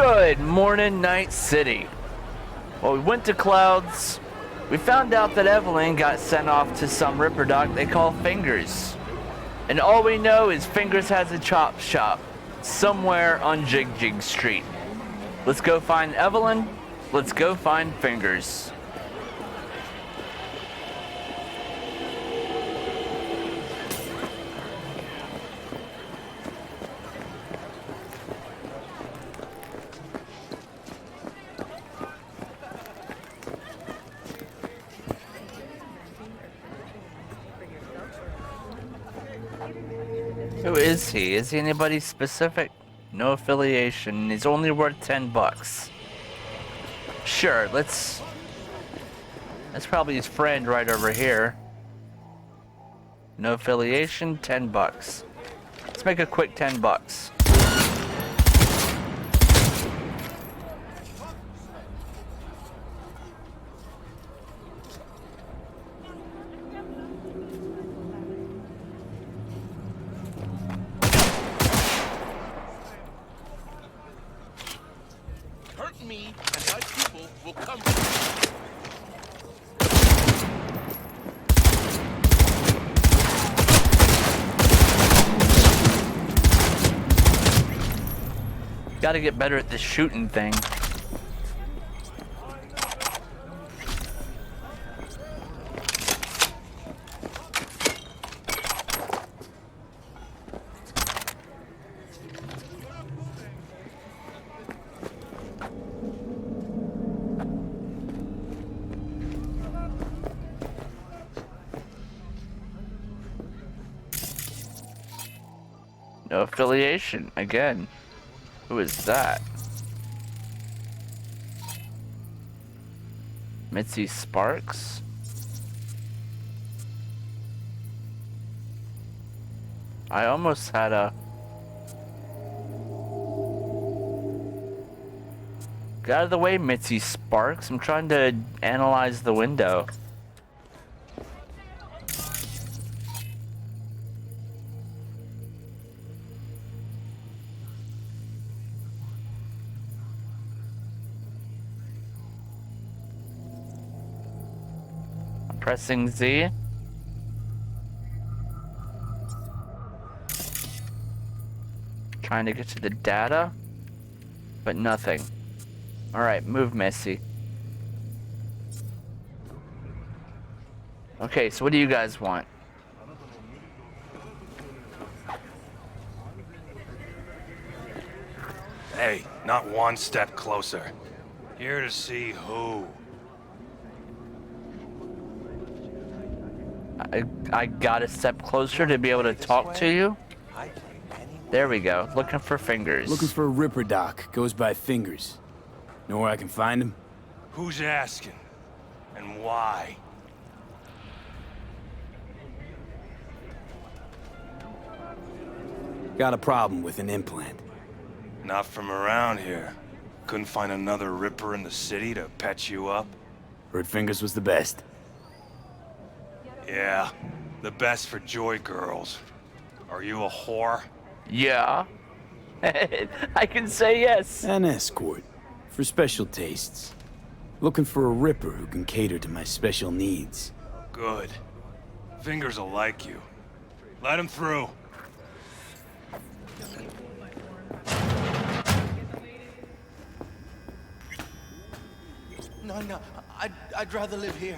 Good morning, Night City. Well, we went to Clouds. We found out that Evelyn got sent off to some ripperdoc they call Fingers. And all we know is Fingers has a chop shop somewhere on Jig Jig Street. Let's go find Evelyn. Let's go find Fingers. Who is he? Is he anybody specific? No affiliation. He's only worth $10. Sure, that's probably his friend right over here. No affiliation, $10. Let's make a quick $10. Me and my people will come. Gotta get better at this shooting thing. No affiliation, again. Who is that? Mitzi Sparks? I almost had a... Get out of the way, Mitzi Sparks. I'm trying to analyze the window. Pressing Z. Trying to get to the data, but nothing. Alright, move, Missy. Okay, so what do you guys want? Hey, not one step closer. Here to see who. I got a step closer to be able to talk to you. There we go. Looking for Fingers. Looking for a ripperdoc. Goes by Fingers. Know where I can find him? Who's asking? And why? Got a problem with an implant. Not from around here. Couldn't find another ripper in the city to patch you up? Heard Fingers was the best. Yeah, the best for joy girls. Are you a whore? Yeah. I can say yes. An escort. For special tastes. Looking for a ripper who can cater to my special needs. Good. Fingers will like you. Let him through. No, I'd rather live here.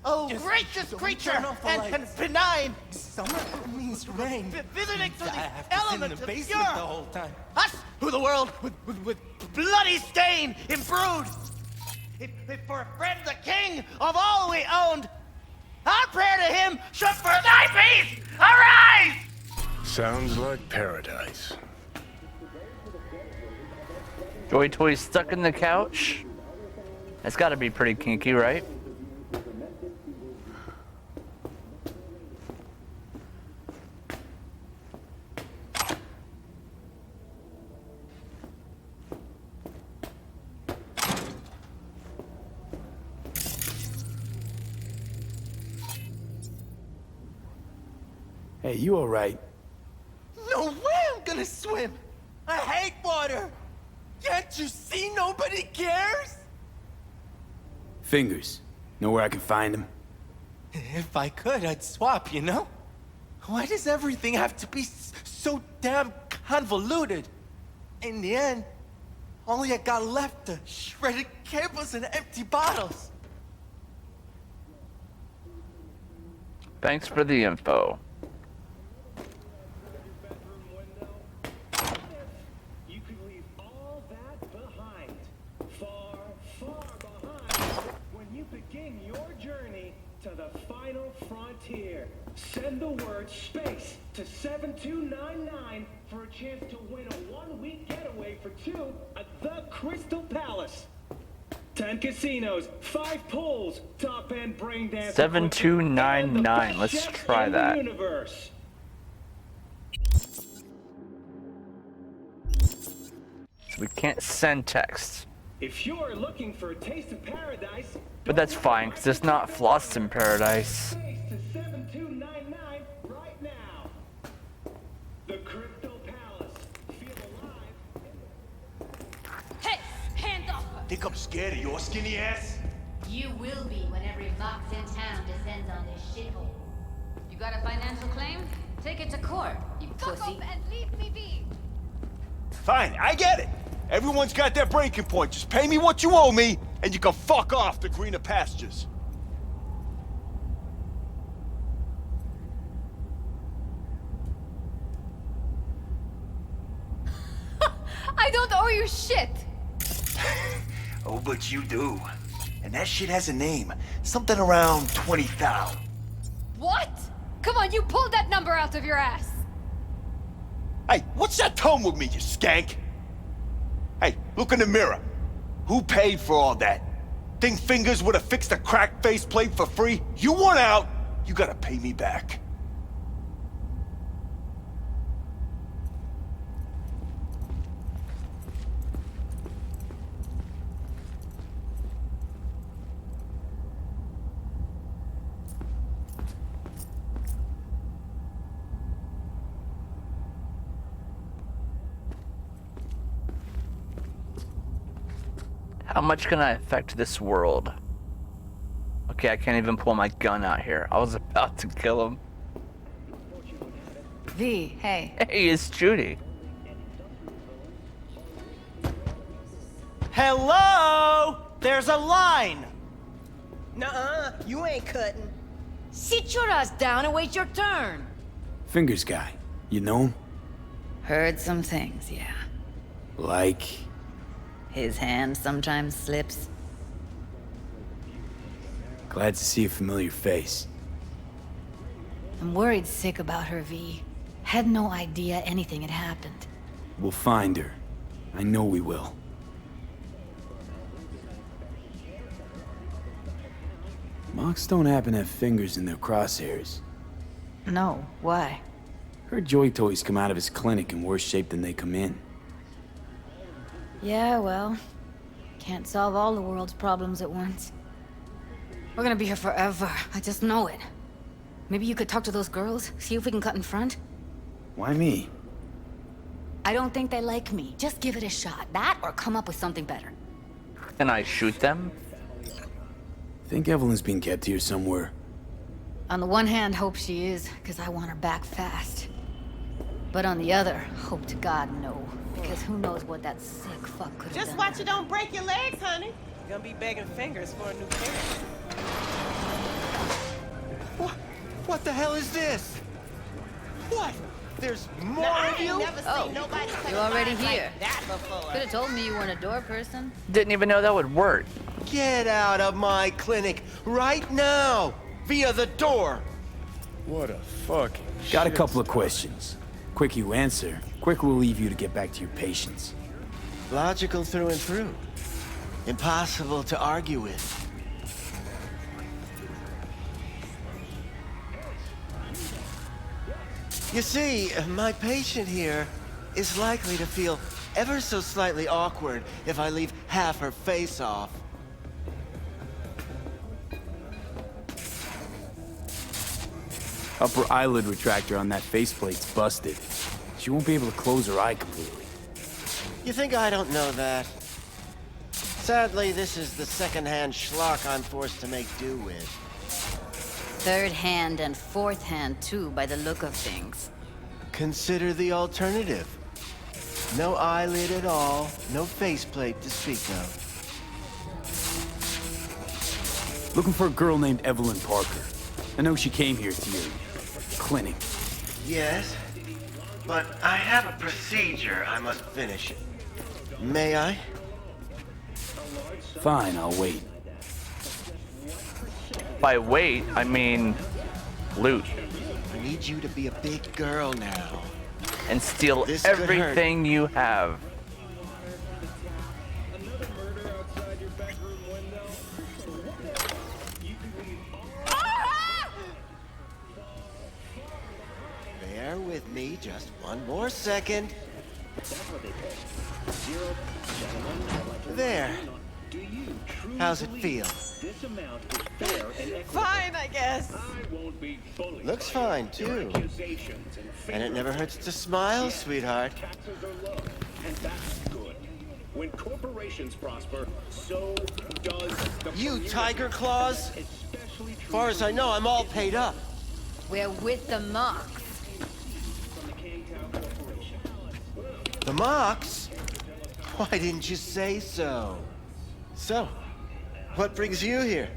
Oh, Just gracious don't creature turn off the and lights. benign! Summer means rain. Visiting through I the have to sit in elements the of basement pure the whole time. us, who the world with bloody stain imbrued. If for a friend the king of all we owned, our prayer to him should for thy peace arise! Sounds like paradise. Joy Toy stuck in the couch? That's gotta be pretty kinky, right? Hey, you alright? No way I'm gonna swim. I hate water. Can't you see nobody cares? Fingers. Know where I can find them? If I could, I'd swap, you know? Why does everything have to be so damn convoluted? In the end, all I got left are shredded cables and empty bottles. Thanks for the info. You could leave all that behind. Far, far behind when you begin your journey to the final frontier. Send the word SPACE to 7299 for a chance to win a one-week getaway for two at the Crystal Palace. 10 casinos, 5 pools, top-end brain dance. 7299. Let's try that. Universe. We can't send text. If you're looking for a taste of paradise, But that's fine, because it's not Floss in Paradise. to 7299 right now. The Crystal Palace. Feel alive. Hey, hands off her! Think I'm scared of your skinny ass? You will be when every box in town descends on this shithole. You got a financial claim? Take it to court, you pussy. and leave me be. Fine, I get it. Everyone's got their breaking point. Just pay me what you owe me, and you can fuck off to greener pastures. I don't owe you shit. Oh, but you do. And that shit has a name. Something around 20,000. What? Come on, you pulled that number out of your ass. Hey, what's that tone with me, you skank? Hey, look in the mirror. Who paid for all that? Think Fingers would have fixed a cracked faceplate for free? You want out, you gotta pay me back. How much can I affect this world? Okay, I can't even pull my gun out here. I was about to kill him. V, hey. Hey, it's Judy. Hello? There's a line. Nuh-uh, you ain't cutting. Sit your ass down and wait your turn. Fingers guy. You know him? Heard some things, yeah. Like... His hand sometimes slips. Glad to see a familiar face. I'm worried sick about her, V. Had no idea anything had happened. We'll find her. I know we will. Mox don't happen to have fingers in their crosshairs. No, why? Heard Joy Toys come out of his clinic in worse shape than they come in. Yeah, well, can't solve all the world's problems at once. We're gonna be here forever, I just know it. Maybe you could talk to those girls, see if we can cut in front? Why me? I don't think they like me. Just give it a shot. That or come up with something better. Can I shoot them? Think Evelyn's being kept here somewhere. On the one hand, hope she is, because I want her back fast. But on the other, hope to God no. Because who knows what that sick fuck could have done. Just watch you don't break your legs, honey. You're gonna be begging Fingers for a new pair. What the hell is this? What? There's more Now, of I you? ain't never seen nobody take You're a already ride here. like that before. Could have told me you weren't a door person. Didn't even know that would work. Get out of my clinic right now! Via the door! What a fucking Got a shit couple of star. questions. Quick you answer, quick we'll leave you to get back to your patients. Logical through and through. Impossible to argue with. You see, my patient here is likely to feel ever so slightly awkward if I leave half her face off. Upper eyelid retractor on that faceplate's busted. She won't be able to close her eye completely. You think I don't know that? Sadly, this is the second-hand schlock I'm forced to make do with. Third hand and fourth hand, too, by the look of things. Consider the alternative. No eyelid at all, no faceplate to speak of. Looking for a girl named Evelyn Parker. I know she came here to your clinic. Yes, but I have a procedure I must finish. May I? Fine, I'll wait. By wait, I mean loot. I need you to be a big girl now. And steal This could hurt. everything you have. Bear with me just one more second. There. How's it feel? Fine, I guess. Looks fine, too. And it never hurts to smile, sweetheart. And that's good. When corporations prosper, so does the You tiger claws? As far as I know, I'm all paid up. We're with the Mox. The Mox? Why didn't you say so? So, what brings you here?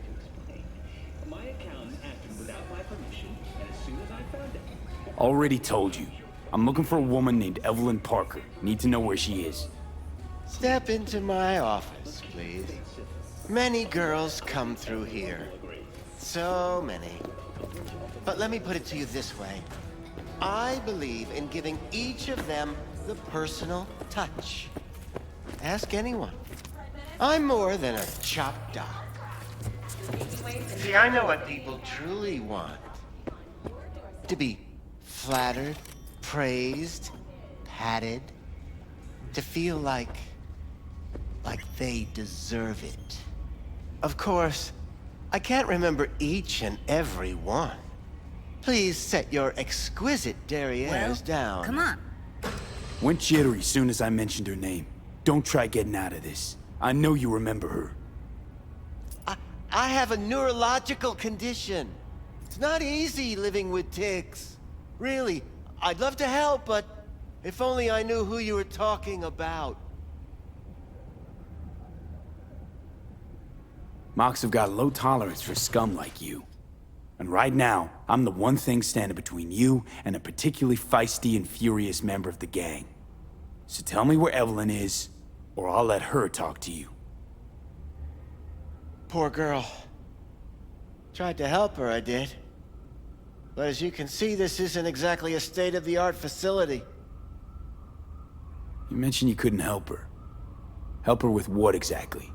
My accountant acted without my permission, and as soon as I found out, Already told you. I'm looking for a woman named Evelyn Parker. Need to know where she is. Step into my office, please. Many girls come through here. So many. But let me put it to you this way. I believe in giving each of them the personal touch. Ask anyone. I'm more than a chop doc. See, I know what people truly want. To be flattered, praised, patted. To feel like they deserve it. Of course, I can't remember each and every one. Please set your exquisite derrieres down. Come on. Went jittery soon as I mentioned her name. Don't try getting out of this. I know you remember her. I have a neurological condition. It's not easy living with tics. Really, I'd love to help, but if only I knew who you were talking about. Mox have got low tolerance for scum like you. And right now, I'm the one thing standing between you and a particularly feisty and furious member of the gang. So tell me where Evelyn is, or I'll let her talk to you. Poor girl. Tried to help her, I did. But as you can see, this isn't exactly a state-of-the-art facility. You mentioned you couldn't help her. Help her with what exactly?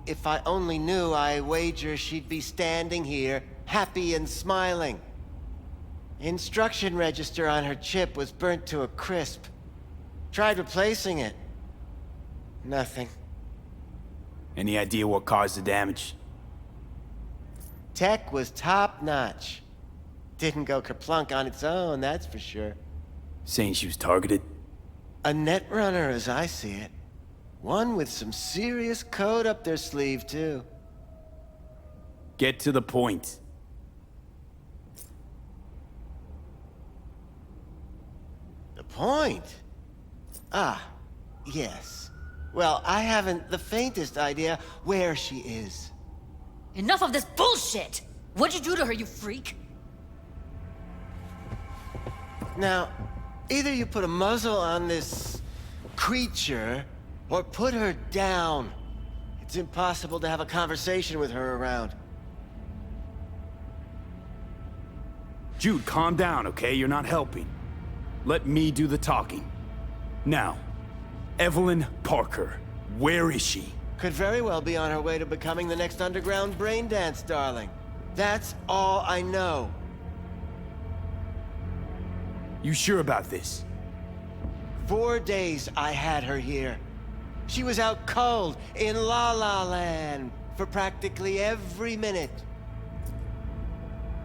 If I only knew, I wager she'd be standing here, happy and smiling. Instruction register on her chip was burnt to a crisp. Tried replacing it. Nothing. Any idea what caused the damage? Tech was top-notch. Didn't go kerplunk on its own, that's for sure. Saying she was targeted? A netrunner, as I see it. One with some serious code up their sleeve, too. Get to the point. The point? Ah, yes. Well, I haven't the faintest idea where she is. Enough of this bullshit! What'd you do to her, you freak? Now, either you put a muzzle on this creature, or put her down. It's impossible to have a conversation with her around. Jude, calm down, okay? You're not helping. Let me do the talking. Now, Evelyn Parker, where is she? Could very well be on her way to becoming the next underground brain dance darling. That's all I know. You sure about this? 4 days I had her here. She was out cold in La La Land for practically every minute.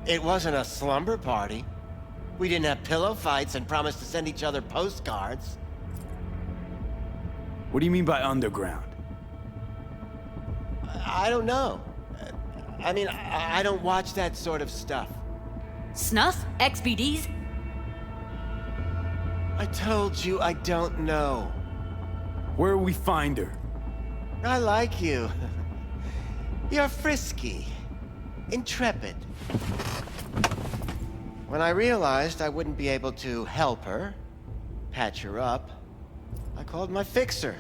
It wasn't a slumber party. We didn't have pillow fights and promised to send each other postcards. What do you mean by underground? I don't know. I mean, I don't watch that sort of stuff. Snuff? XBDs? I told you I don't know. Where will we find her? I like you. You're frisky. Intrepid. When I realized I wouldn't be able to help her, patch her up, I called my fixer.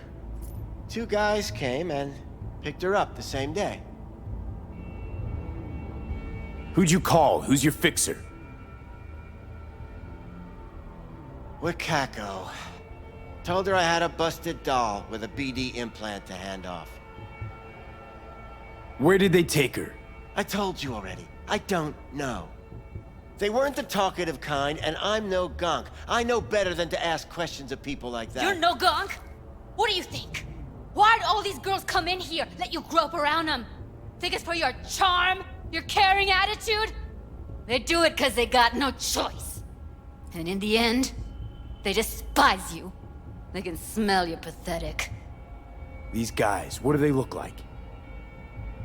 2 guys came and picked her up the same day. Who'd you call? Who's your fixer? Wakako. Told her I had a busted doll with a BD implant to hand off. Where did they take her? I told you already. I don't know. They weren't the talkative kind, and I'm no gunk. I know better than to ask questions of people like that. You're no gunk? What do you think? Why'd all these girls come in here, let you grope around them? Think it's for your charm? Your caring attitude? They do it because they got no choice. And in the end, they despise you. They can smell you're pathetic. These guys, what do they look like?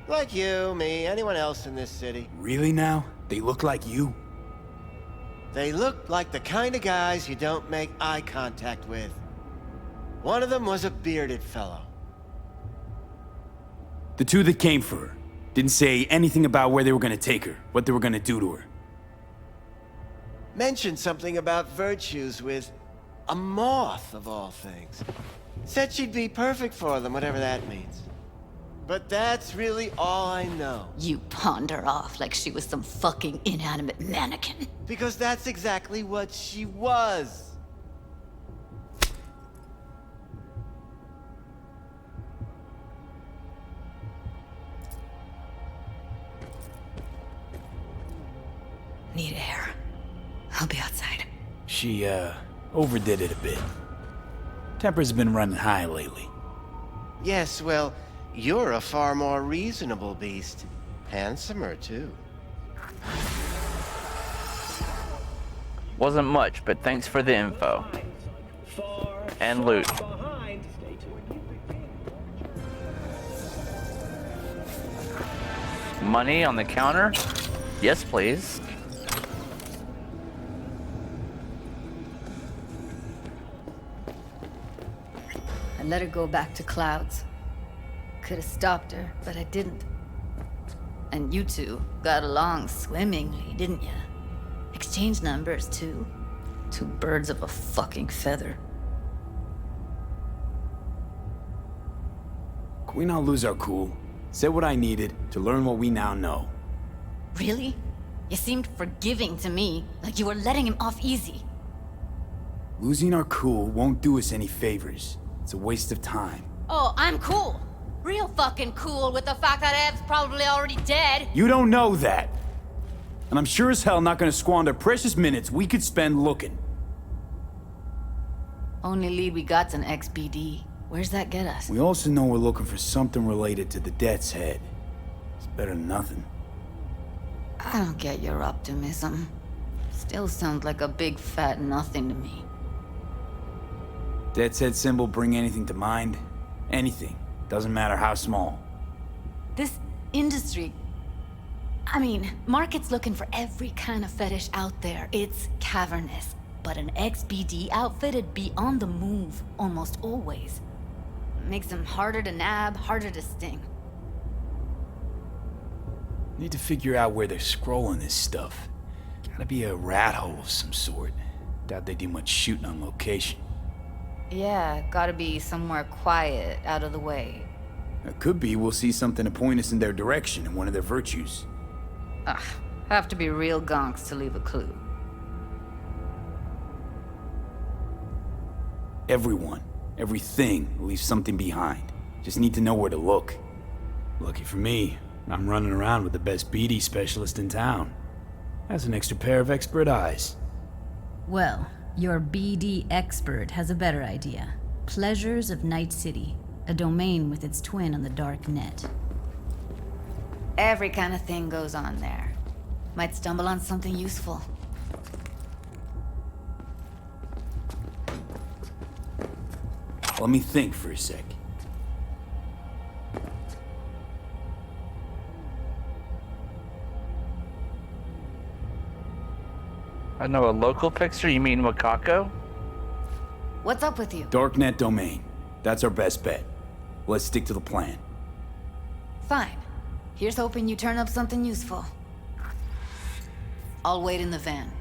Like you, me, anyone else in this city. Really now? They look like you? They look like the kind of guys you don't make eye contact with. One of them was a bearded fellow. The 2 that came for her didn't say anything about where they were gonna take her, what they were gonna do to her. Mentioned something about virtues with a moth, of all things. Said she'd be perfect for them, whatever that means. But that's really all I know. You pawned her off like she was some fucking inanimate mannequin. Because that's exactly what she was. Need air. I'll be outside. She, overdid it a bit. Temper's been running high lately. Yes, well, you're a far more reasonable beast. Handsomer, too. Wasn't much, but thanks for the info. And loot. Money on the counter? Yes, please. I let her go back to Clouds. Could have stopped her, but I didn't. And you 2 got along swimmingly, didn't ya? Exchanged numbers, too. 2 birds of a fucking feather. Can we not lose our cool? Said what I needed to learn what we now know. Really? You seemed forgiving to me, like you were letting him off easy. Losing our cool won't do us any favors. It's a waste of time. Oh, I'm cool. Real fucking cool with the fact that Ev's probably already dead. You don't know that. And I'm sure as hell not gonna squander precious minutes we could spend looking. Only lead we got's an XBD. Where's that get us? We also know we're looking for something related to the Death's Head. It's better than nothing. I don't get your optimism. Still sounds like a big fat nothing to me. Death's Head symbol bring anything to mind? Anything. Doesn't matter how small. This industry... I mean, market's looking for every kind of fetish out there. It's cavernous. But an XBD outfit'd be on the move, almost always. Makes them harder to nab, harder to sting. Need to figure out where they're scrolling this stuff. Gotta be a rat hole of some sort. Doubt they do much shooting on location. Yeah, gotta be somewhere quiet, out of the way. It could be we'll see something to point us in their direction in one of their virtues. Ugh, have to be real gonks to leave a clue. Everyone, everything leaves something behind. Just need to know where to look. Lucky for me, I'm running around with the best BD specialist in town. Has an extra pair of expert eyes. Well, your BD expert has a better idea. Pleasures of Night City, a domain with its twin on the dark net. Every kind of thing goes on there. Might stumble on something useful. Let me think for a sec. I know a local picture. You mean Wakako? What's up with you? Darknet domain. That's our best bet. Let's stick to the plan. Fine. Here's hoping you turn up something useful. I'll wait in the van.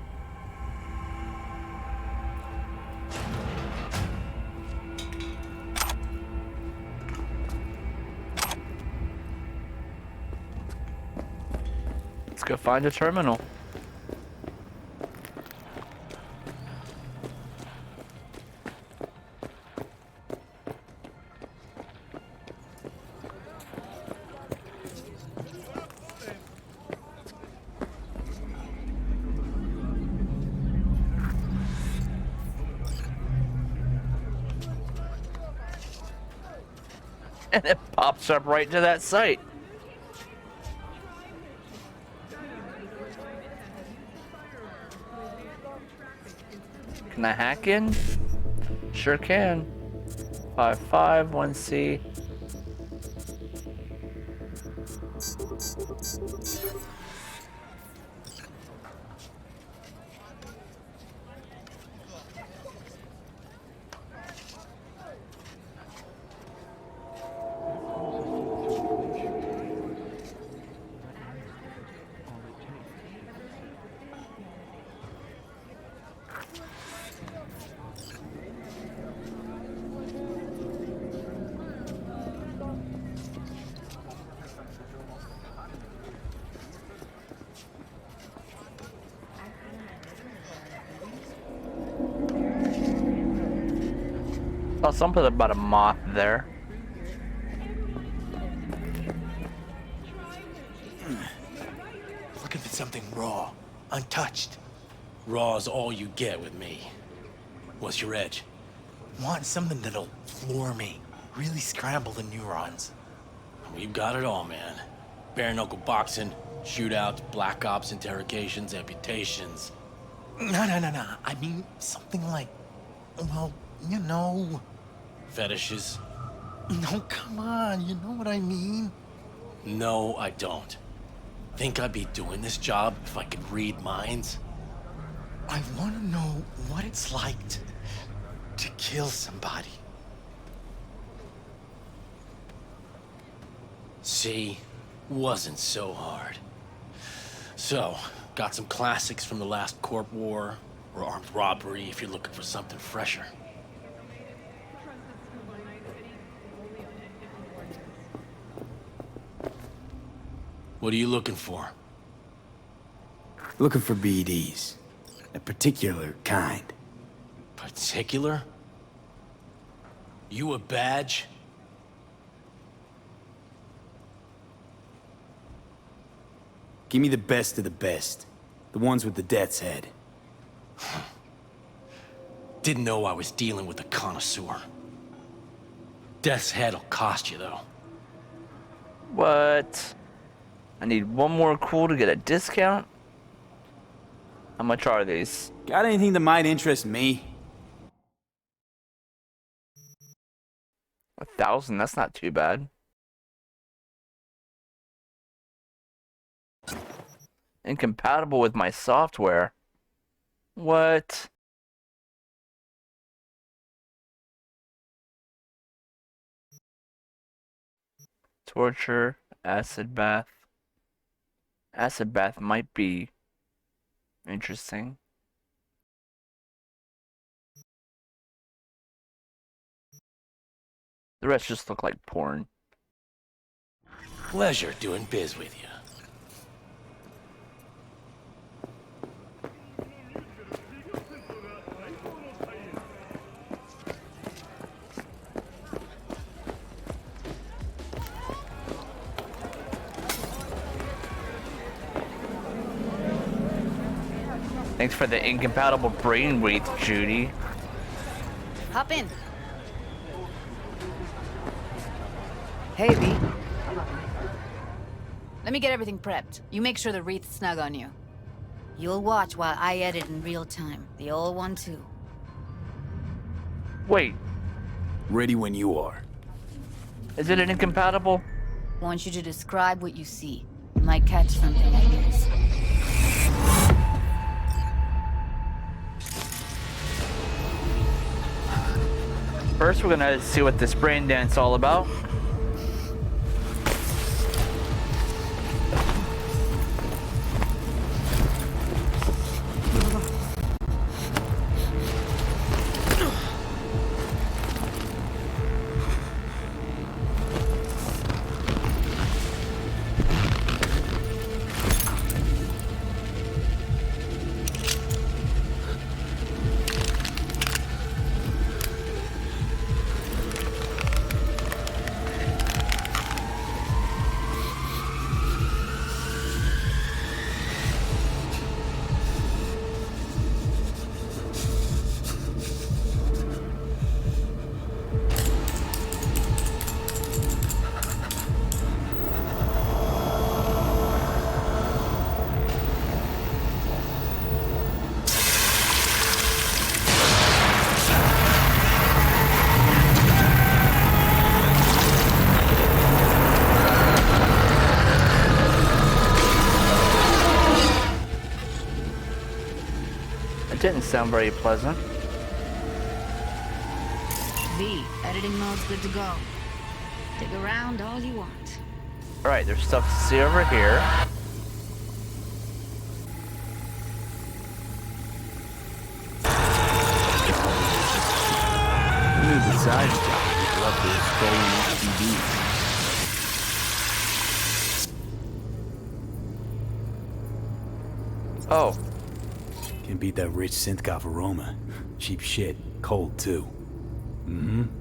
Let's go find a terminal. And it pops up right to that site. Can I hack in? Sure can. 551C. Saw something about a moth there. Looking for something raw, untouched. Raw's all you get with me. What's your edge? Want something that'll floor me, really scramble the neurons. We've got it all, man. Bare knuckle boxing, shootouts, black ops interrogations, amputations. No. I mean, something like, well, you know. Fetishes? No, come on, you know what I mean? No, I don't. Think I'd be doing this job if I could read minds? I want to know what it's like to kill somebody. See, wasn't so hard. So, got some classics from the last Corp War, or armed robbery if you're looking for something fresher. What are you looking for? Looking for BDs. A particular kind. Particular? You a badge? Give me the best of the best. The ones with the death's head. Didn't know I was dealing with a connoisseur. Death's head'll cost you, though. What? I need one more cool to get a discount? How much are these? Got anything that might interest me? 1,000, that's not too bad. Incompatible with my software. What? Torture, acid bath. Acid bath might be interesting. The rest just look like porn. Pleasure doing biz with you. Thanks for the incompatible brainwave, Judy. Hop in. Hey, V. Let me get everything prepped. You make sure the wreath's snug on you. You'll watch while I edit in real time. The old one, too. Wait, Ready when you are. Is it incompatible? I want you to describe what you see. You might catch something I miss. First, we're gonna see what this brain dance all about. Didn't sound very pleasant. V, editing mode's good to go. Dig around all you want. Alright, there's stuff to see over here. Who knew besides John, people up there scrolling STDs? Oh. Can beat that rich synth-goth aroma. Cheap shit. Cold, too.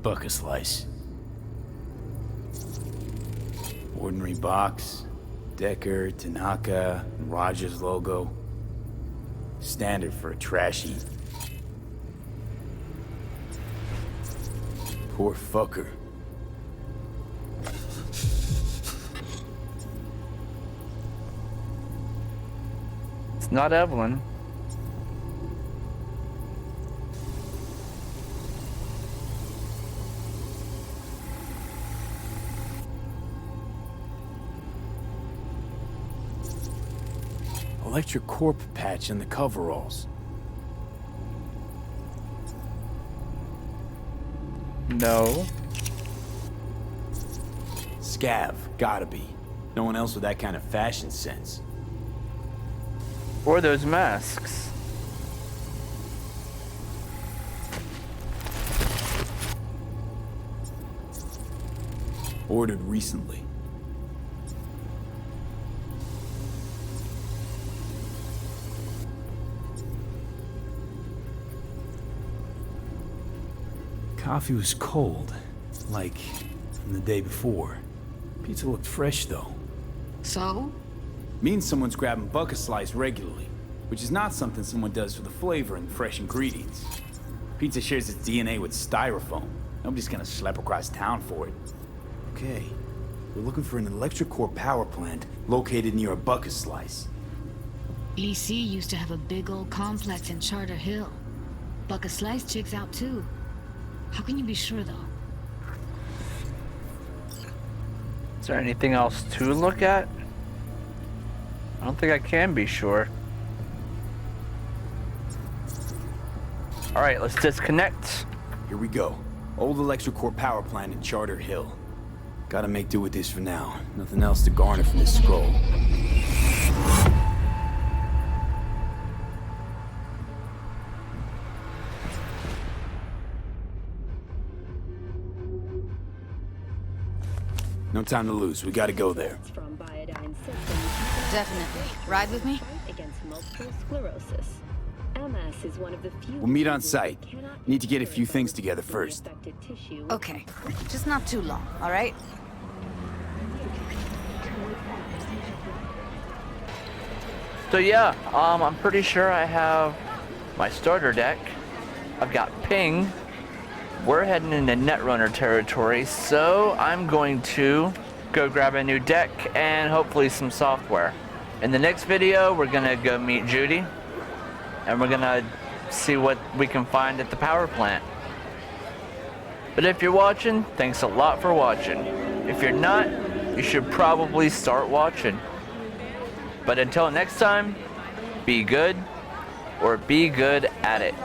Buck a slice. Ordinary box. Decker, Tanaka, and Rogers logo. Standard for a trashy. Poor fucker. It's not Evelyn. Electric corp patch on the coveralls. No. Scav, gotta be. No one else with that kind of fashion sense. Or those masks. Ordered recently. Coffee was cold, like from the day before. Pizza looked fresh, though. So? Means someone's grabbing bucket slice regularly, which is not something someone does for the flavor and fresh ingredients. Pizza shares its DNA with styrofoam. Nobody's gonna schlep across town for it. Okay, we're looking for an electric core power plant located near a bucket slice. EC used to have a big old complex in Charter Hill. Bucket Slice checks out too. How can you be sure, though? Is there anything else to look at? I don't think I can be sure. Alright, let's disconnect. Here we go. Old electric core power plant in Charter Hill. Gotta make do with this for now. Nothing else to garner from this scroll. No time to lose. We gotta go there. Definitely. Ride with me? Against multiple sclerosis. MS is one of the few. We'll meet on site. Need to get a few things together first. Okay. Just not too long, all right? So yeah, I'm pretty sure I have my starter deck. I've got ping. We're heading into Netrunner territory, so I'm going to go grab a new deck and hopefully some software. In the next video, we're gonna go meet Judy, and we're gonna see what we can find at the power plant. But if you're watching, thanks a lot for watching. If you're not, you should probably start watching. But until next time, be good or be good at it.